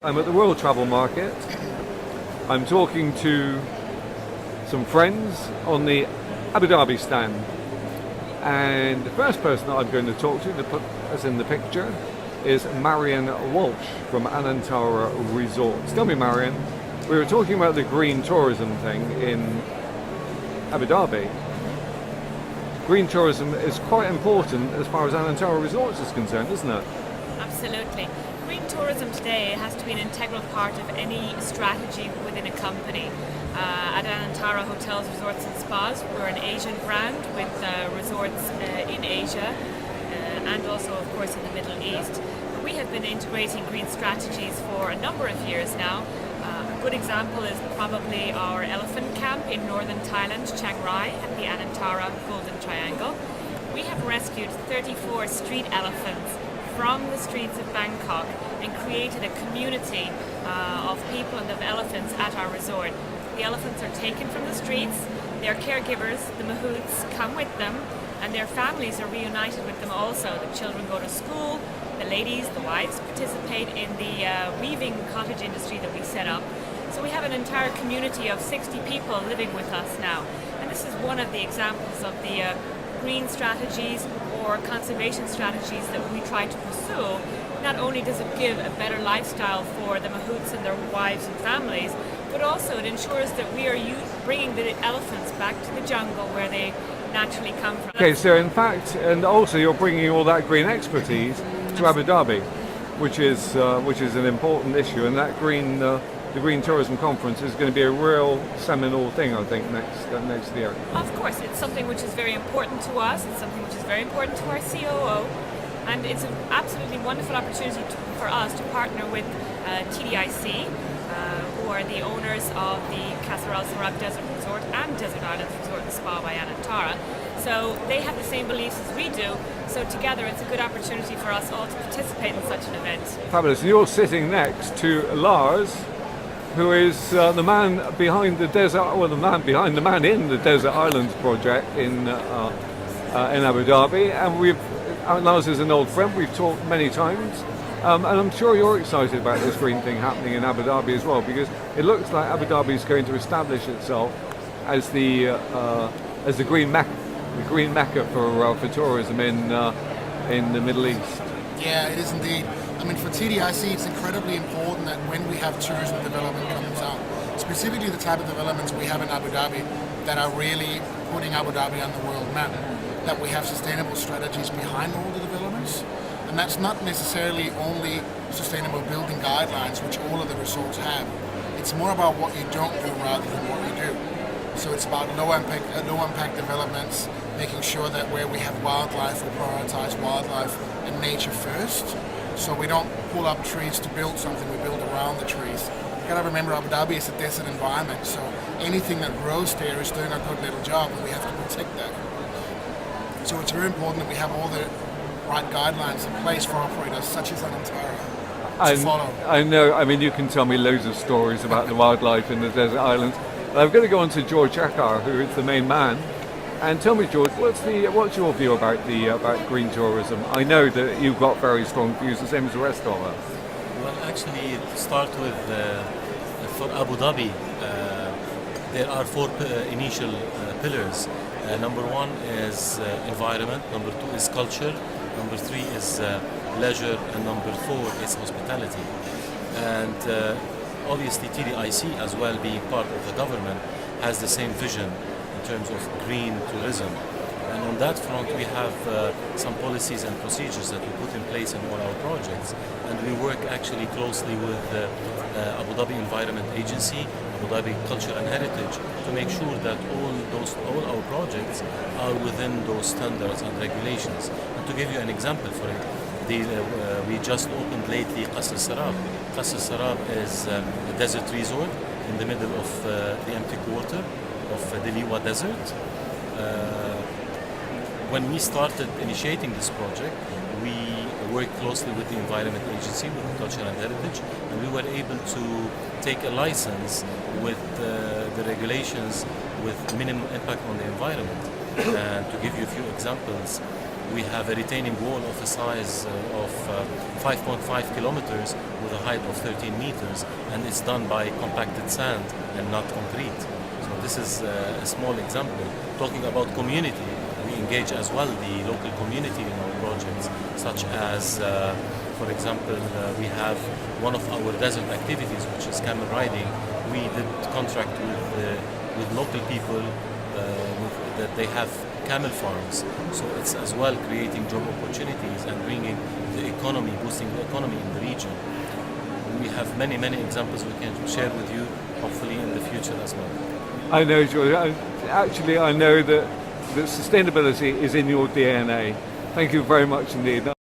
I'm at the World Travel Market. I'm talking to some friends on the Abu Dhabi stand. And the first person that I'm going to talk to put us in the picture is Marion Walsh from Anantara Resorts. Tell me, Marion, we were talking about the green tourism thing in Abu Dhabi. Green tourism is quite important as far as Anantara Resorts is concerned, isn't it? Absolutely. Green tourism today has to be an integral part of any strategy within a company. At Anantara Hotels, Resorts and Spas, we're an Asian brand with resorts in Asia and also, of course, in the Middle East. We have been integrating green strategies for a number of years now. A good example is probably our elephant camp in northern Thailand, Chiang Rai, at the Anantara Golden Triangle. We have rescued 34 street elephants from the streets of Bangkok and created a community of people and of elephants at our resort. The elephants are taken from the streets, their caregivers, the mahouts, come with them, and their families are reunited with them also. The children go to school, the ladies, the wives participate in the weaving cottage industry that we set up. So we have an entire community of 60 people living with us now. And this is one of the examples of the green strategies or conservation strategies that we try to pursue. Not only does it give a better lifestyle for the mahouts and their wives and families, but also it ensures that we are bringing the elephants back to the jungle where they naturally come from. Okay, so in fact, and also you're bringing all that green expertise to Abu Dhabi, which is an important issue, and that the Green Tourism Conference is going to be a real seminal thing, I think, next year. Of course, it's something which is very important to us. It's something which is very important to our COO, and it's an absolutely wonderful opportunity for us to partner with TDIC. Who are the owners of the Qasr Al Sarab Desert Resort and Desert Islands Resort and Spa by Anantara. So they have the same beliefs as we do, so together it's a good opportunity for us all to participate in such an event. Fabulous. And you're sitting next to Lars, who is the man behind the man in the Desert Islands project in Abu Dhabi, and Lars is an old friend. We've talked many times. And I'm sure you're excited about this green thing happening in Abu Dhabi as well, because it looks like Abu Dhabi is going to establish itself as the green mecca for tourism in the Middle East. Yeah, it is indeed. I mean, for TDIC, it's incredibly important that when we have tourism development comes out, specifically the type of developments we have in Abu Dhabi that are really putting Abu Dhabi on the world map, that we have sustainable strategies behind all the developments. And that's not necessarily only sustainable building guidelines, which all of the resorts have. It's more about what you don't do rather than what you do. So it's about low impact developments, making sure that where we have wildlife, we prioritize wildlife and nature first. So we don't pull up trees to build something, we build around the trees. You gotta remember, Abu Dhabi is a desert environment, so anything that grows there is doing a good little job, and we have to protect that. So it's very important that we have all the right guidelines in place for operators such as Anantara to follow. I know, I mean, you can tell me loads of stories about the wildlife in the desert islands. But I'm going to go on to George Chakar, who is the main man. And tell me, George, what's your view about green tourism? I know that you've got very strong views, the same as the rest of us. Well, actually, to start with, for Abu Dhabi, there are four initial pillars. Number one is environment, number two is culture, number three is leisure, and number four is hospitality. And obviously TDIC, as well being part of the government, has the same vision in terms of green tourism. And on that front, we have some policies and procedures that we put in place in all our projects. And we work actually closely with Abu Dhabi Environment Agency, Abu Dhabi Culture and Heritage, to make sure that all our projects are within those standards and regulations. And to give you an example for it, we just opened lately Qasr Sarab. Qasr Sarab is a desert resort in the middle of the empty quarter of the Liwa Desert. When we started initiating this project, we worked closely with the Environment Agency, with the Culture and Heritage, and we were able to take a license with the regulations with minimum impact on the environment. And to give you a few examples, we have a retaining wall of a size of 5.5 kilometers with a height of 13 meters, and it's done by compacted sand and not concrete. So this is a small example. Talking about community, we engage as well the local community in our projects, such as, for example, we have one of our desert activities, which is camel riding. We did contract with local people that they have camel farms. So it's as well creating job opportunities and bringing the economy, boosting the economy in the region. We have many, many examples we can share with you, hopefully in the future as well. I know, George. Actually, I know that sustainability is in your DNA. Thank you very much indeed.